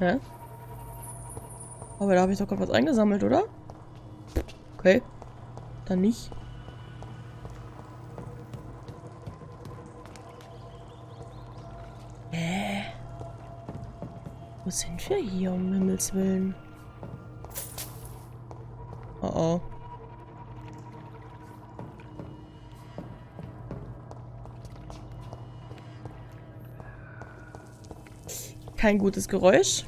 Hä? Aber da habe ich doch gerade was eingesammelt, oder? Okay. Dann nicht. Wo sind wir hier, um Himmels Willen? Oh oh. Kein gutes Geräusch.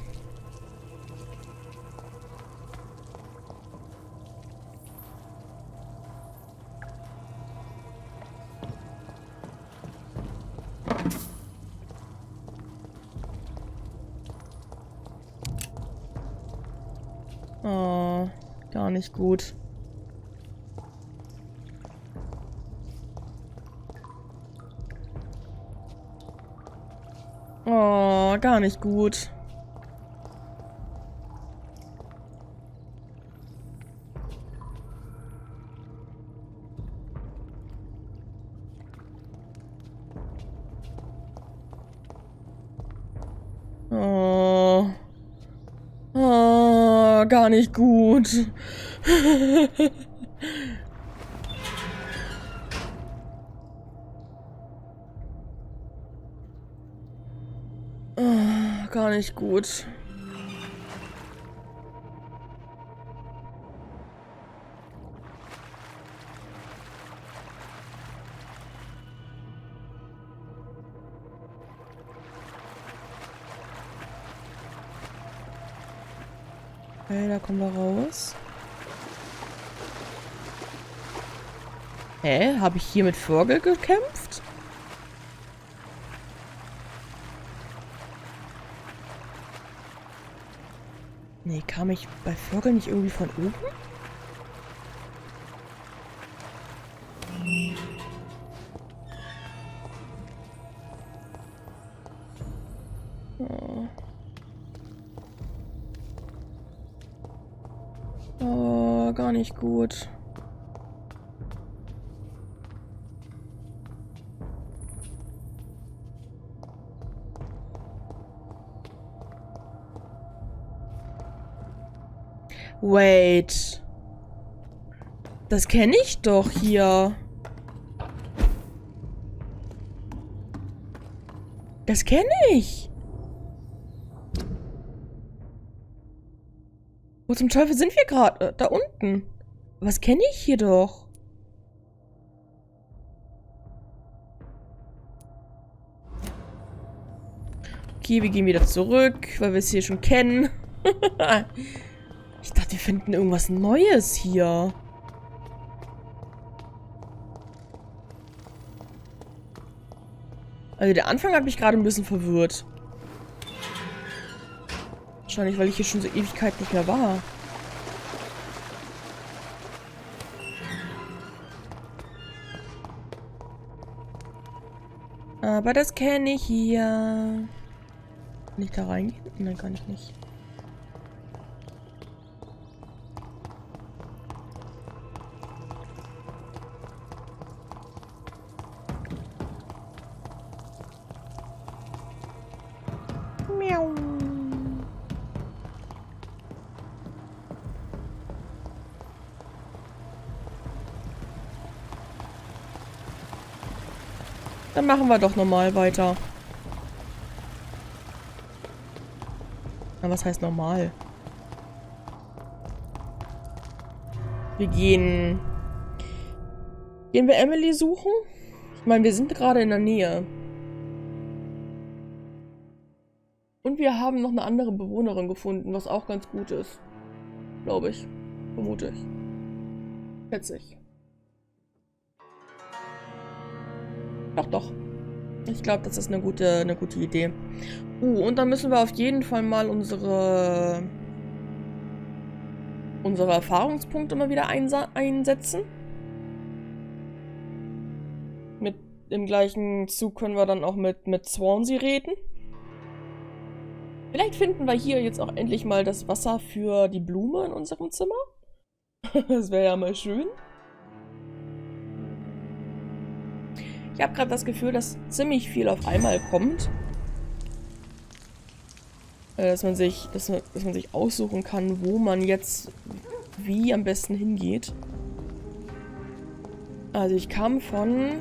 Oh, gar nicht gut. Oh, gar nicht gut. Oh. Oh, gar nicht gut. Oh, gar nicht gut. Okay, da kommen wir raus. Hä? Habe ich hier mit Vögel gekämpft? Nee, kam ich bei Vögeln nicht irgendwie von oben? Oh. Oh, gar nicht gut. Wait. Das kenne ich doch hier. Das kenne ich. Wo zum Teufel sind wir gerade? Da unten. Was kenne ich hier doch? Okay, wir gehen wieder zurück, weil wir es hier schon kennen. Ich dachte, wir finden irgendwas Neues hier. Also der Anfang hat mich gerade ein bisschen verwirrt. Wahrscheinlich, weil ich hier schon so Ewigkeit nicht mehr war. Aber das kenne ich hier. Kann ich da reingehen? Nein, kann ich nicht. Miau. Dann machen wir doch normal weiter. Na, was heißt normal? Wir gehen... Gehen wir Emily suchen? Ich meine, wir sind gerade in der Nähe. Und wir haben noch eine andere Bewohnerin gefunden, was auch ganz gut ist. Glaube ich. Vermute ich. Schätze ich. Doch, doch. Ich glaube, das ist eine gute Idee. Und dann müssen wir auf jeden Fall mal unsere Erfahrungspunkte mal wieder einsetzen. Mit dem gleichen Zug können wir dann auch mit Swansea reden. Vielleicht finden wir hier jetzt auch endlich mal das Wasser für die Blume in unserem Zimmer. Das wäre ja mal schön. Ich habe gerade das Gefühl, dass ziemlich viel auf einmal kommt. dass man sich aussuchen kann, wo man jetzt wie am besten hingeht. Also ich kam von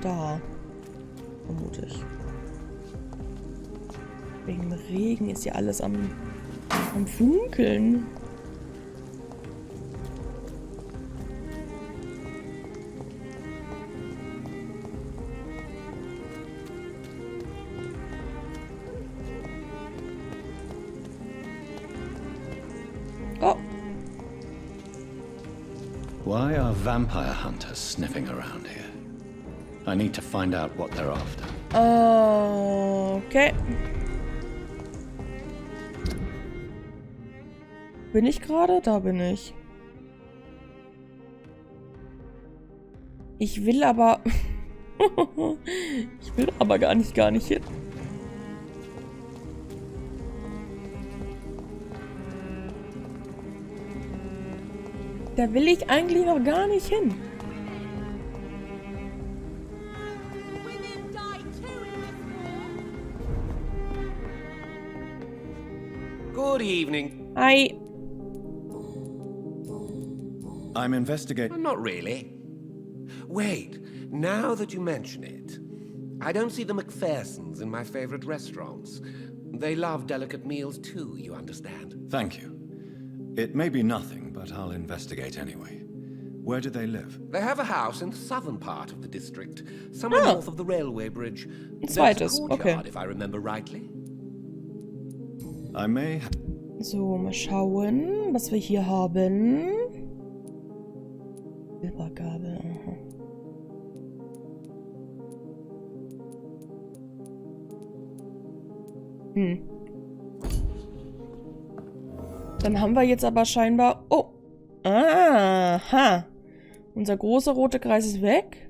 da, vermute ich. Wegen dem Regen ist ja alles am Funkeln. Oh. Why are vampire hunters sniffing around here? I need to find out what they're after. Okay. Bin ich gerade? Da bin ich. Ich will aber... ich will aber gar nicht hin. Da will ich eigentlich noch gar nicht hin. Good evening. Hi. I'm investigating. Not really. Wait, now that you mention it, I don't see the McPhersons in my favorite restaurants. They love delicate meals too, you understand. Thank you. It may be nothing, but I'll investigate anyway. Where do they live? They have a house in the southern part of the district, somewhere north of the railway bridge. There's a Zweites, courtyard, okay. if I remember rightly. I may. So, mal schauen, was wir hier haben. Silbergabel, aha. Dann haben wir jetzt aber scheinbar... Oh! Aha! Unser großer roter Kreis ist weg.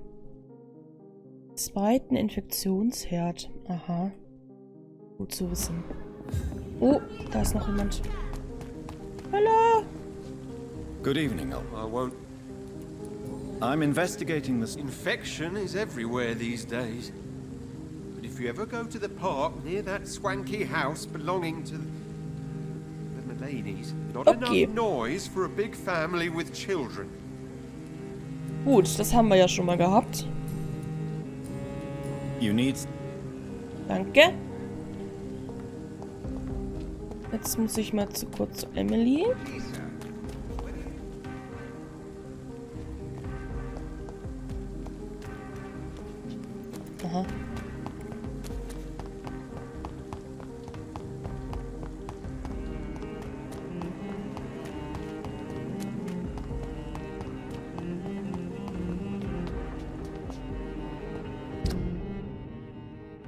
Zweiten Infektionsherd. Aha. Gut zu wissen. Oh, da ist noch jemand. Hallo! Good evening. I won't. I'm investigating this. Infection is everywhere these days. But if you ever go to the park near that swanky house belonging to the Mulaney's, not Okay. enough noise for a big family with children. Gut, das haben wir ja schon mal gehabt. You need. Danke. Jetzt muss ich mal kurz zu Emily. Aha.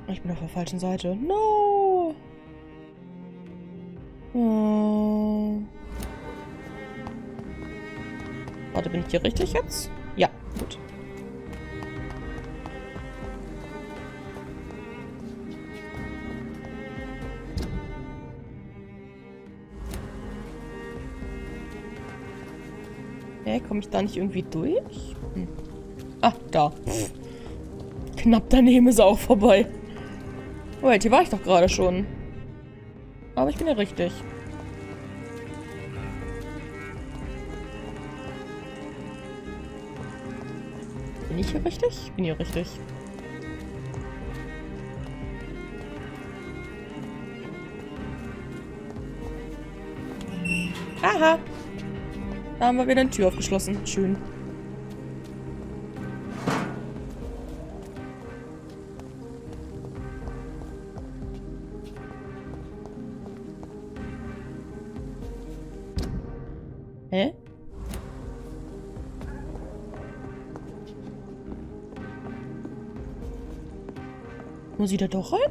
Ich bin auf der falschen Seite. No! Oh. Warte, bin ich hier richtig jetzt? Ja, gut. Komme ich da nicht irgendwie durch? Ah, da. Pff. Knapp daneben ist er auch vorbei. Wait, hier war ich doch gerade schon. Aber ich bin ja richtig. Bin ich hier richtig? Ich bin hier richtig. Aha. Da haben wir wieder eine Tür aufgeschlossen. Schön. Hä? Muss ich da doch rein?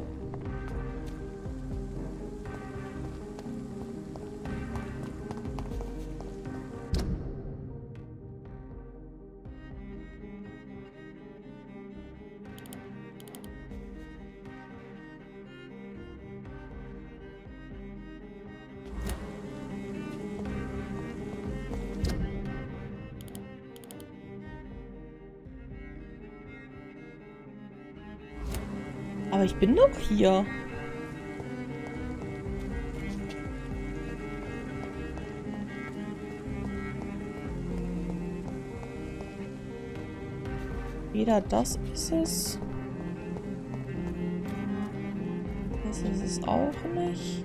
Aber ich bin doch hier. Weder das ist es. Das ist es auch nicht.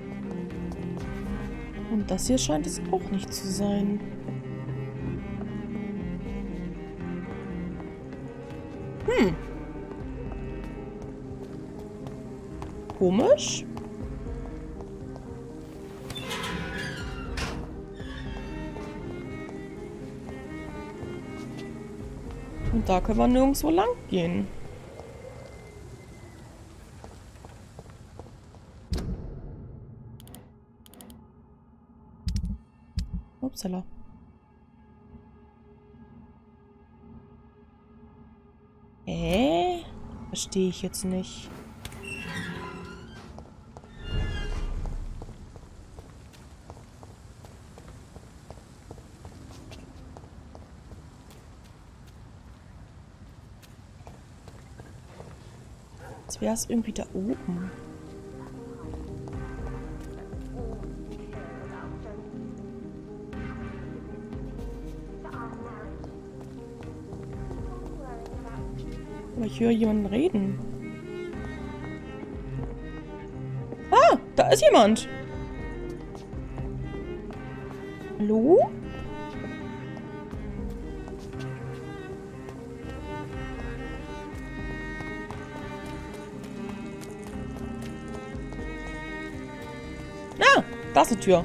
Und das hier scheint es auch nicht zu sein. Komisch. Und da können wir nirgendwo lang gehen. Upsala. Verstehe ich jetzt nicht. Jetzt wäre es irgendwie da oben. Aber ich höre jemanden reden. Ah, da ist jemand. Hallo? Ah, da ist eine Tür.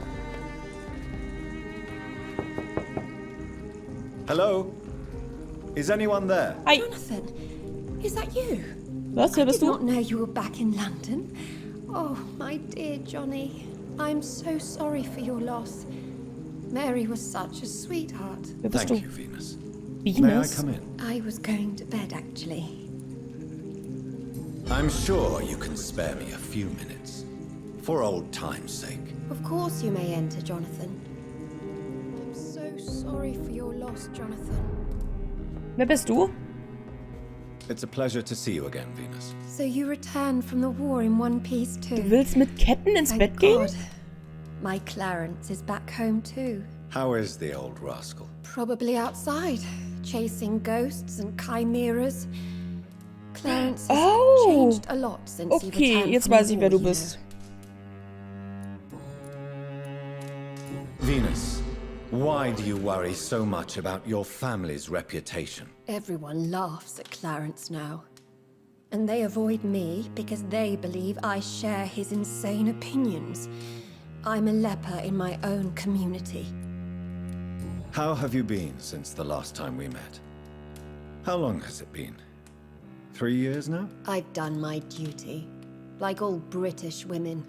Hello? Is anyone there? Hi. Jonathan, is that you? Was, wer I bist did du? not know you were back in London. Oh, my dear Johnny. I'm so sorry for your loss. Mary was such a sweetheart. Wer bist Thank du? you, Venus. May I Venus? come in? I was going to bed, actually. I'm sure you can spare me a few minutes. For old time's sake. Of course you may enter, Jonathan. I'm so sorry for your loss, Jonathan. Wer bist du? It's a pleasure to see you again, Venus. So you returned from the war in one piece Du too? willst mit Ketten ins Bett Thank gehen? God. My Clarence is back home too. How is the old rascal? Probably outside, chasing ghosts and chimeras. Clarence has Oh. changed a lot since he Okay, returned jetzt from the weiß ich, wer war, du you bist. Venus, why do you worry so much about your family's reputation? know. Everyone laughs at Clarence now. And they avoid me because they believe I share his insane opinions. I'm a leper in my own community. How have you been since the last time we met? How long has it been? 3 years now? I've done my duty, like all British women.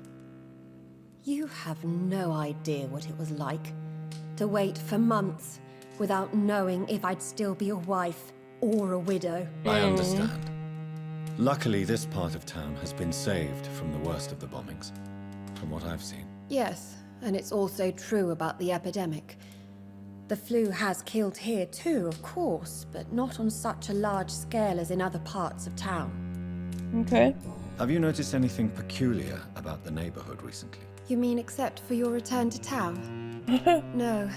You have no idea what it was like to wait for months without knowing if I'd still be a wife or a widow. I understand. Luckily, this part of town has been saved from the worst of the bombings, from what I've seen. Yes, and it's also true about the epidemic. The flu has killed here too, of course, but not on such a large scale as in other parts of town. Okay. Have you noticed anything peculiar about the neighborhood recently? You mean except for your return to town? No.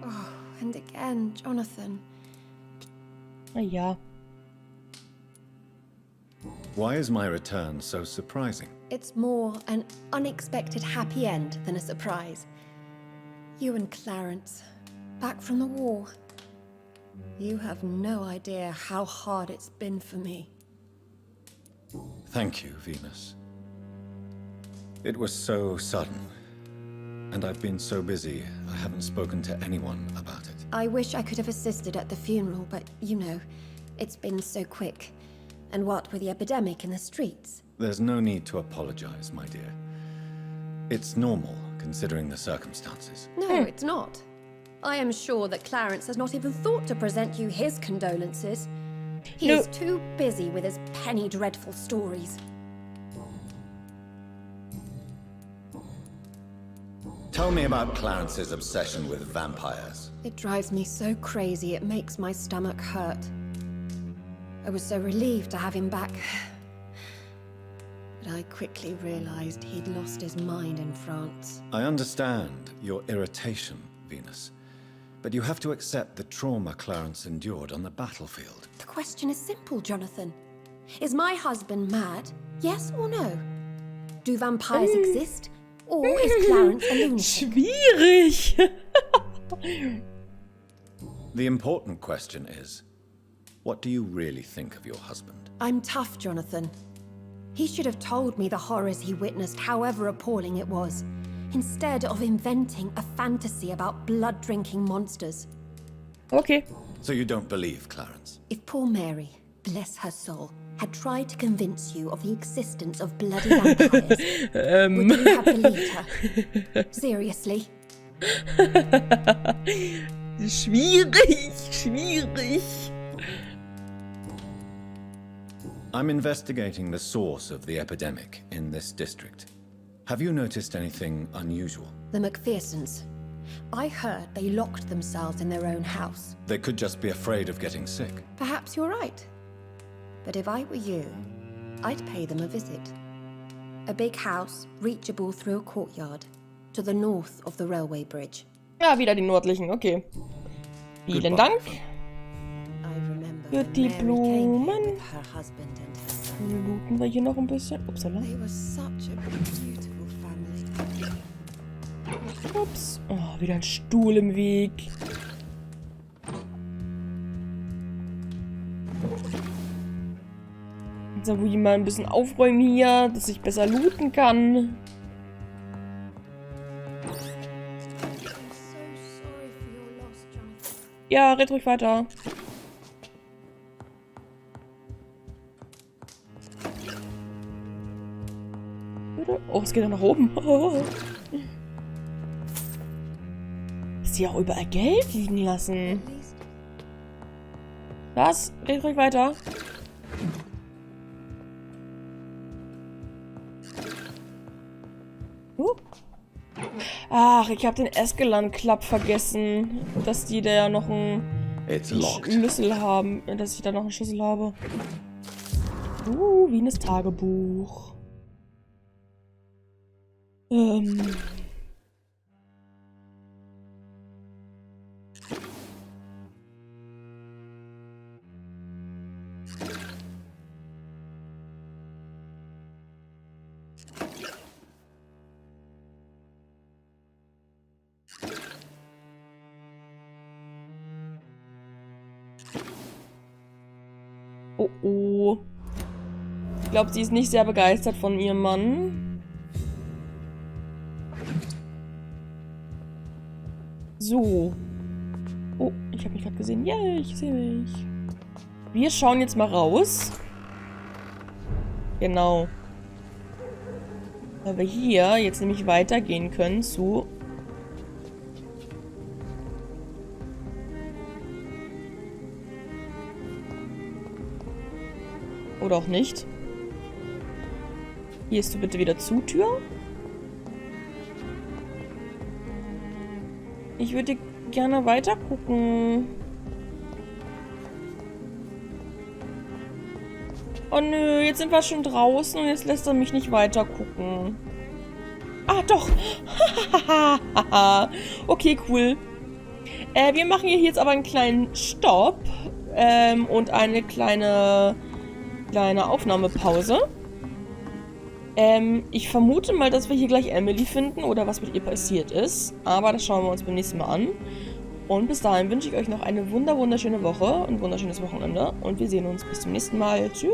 Oh, and again, Jonathan. Na ja. Why is my return so surprising? It's more an unexpected happy end than a surprise. You and Clarence, back from the war. You have no idea how hard it's been for me. Thank you, Venus. It was so sudden. And I've been so busy, I haven't spoken to anyone about it. I wish I could have assisted at the funeral, but you know, it's been so quick. And what with the epidemic in the streets? There's no need to apologize, my dear. It's normal, considering the circumstances. No, it's not. I am sure that Clarence has not even thought to present you his condolences. He No. is too busy with his penny dreadful stories. Tell me about Clarence's obsession with vampires. It drives me so crazy it makes my stomach hurt. I was so relieved to have him back. But I quickly realized he'd lost his mind in France. I understand your irritation, Venus. But you have to accept the trauma Clarence endured on the battlefield. The question is simple, Jonathan. Is my husband mad? Yes or no? Do vampires exist? Or is Clarence a lunatic? Schwierig. The important question is, what do you really think of your husband? I'm tough, Jonathan. He should have told me the horrors he witnessed, however appalling it was, instead of inventing a fantasy about blood-drinking monsters. Okay. So you don't believe Clarence? If poor Mary, bless her soul, had tried to convince you of the existence of bloody vampires, would you have believed her? Seriously? Schwierig. I'm investigating the source of the epidemic in this district. Have you noticed anything unusual? The McPhersons. I heard they locked themselves in their own house. They could just be afraid of getting sick. Perhaps you're right. But if I were you, I'd pay them a visit. A big house, reachable through a courtyard, to the north of the railway bridge. Ja, wieder die nördlichen, okay. Vielen Dank. I remember Für when die Mary came here Blumen. with her husband and her son. Looten wir hier noch ein bisschen. Upsala. They were such a beautiful family. Ups. Oh, wieder ein Stuhl im Weg. Jetzt soll ich mal ein bisschen aufräumen hier, dass ich besser looten kann. I'm so sorry for your loss, Jonathan. Ja, red ruhig weiter. Oh, es geht ja nach oben. Ist hier auch überall Geld liegen lassen. At least Was? Red ruhig weiter. Ach, ich habe den Eskelan-Club vergessen. Dass die da ja noch einen It's locked. Schlüssel haben. Dass ich da noch einen Schlüssel habe. Wienes Tagebuch. Oh oh. Ich glaube, sie ist nicht sehr begeistert von ihrem Mann. So. Oh, ich habe mich gerade gesehen. Yay, ich sehe mich. Wir schauen jetzt mal raus. Genau. Weil wir hier jetzt nämlich weitergehen können zu... Oder auch nicht. Hier ist du bitte wieder zu, Tür. Ich würde gerne weiter gucken. Oh nö, jetzt sind wir schon draußen und jetzt lässt er mich nicht weiter gucken. Ah, doch. Okay, cool. Wir machen hier jetzt aber einen kleinen Stopp. Und eine kleine Aufnahmepause. Ich vermute mal, dass wir hier gleich Emily finden oder was mit ihr passiert ist. Aber das schauen wir uns beim nächsten Mal an. Und bis dahin wünsche ich euch noch eine wunderschöne Woche und ein wunderschönes Wochenende. Und wir sehen uns bis zum nächsten Mal. Tschüss.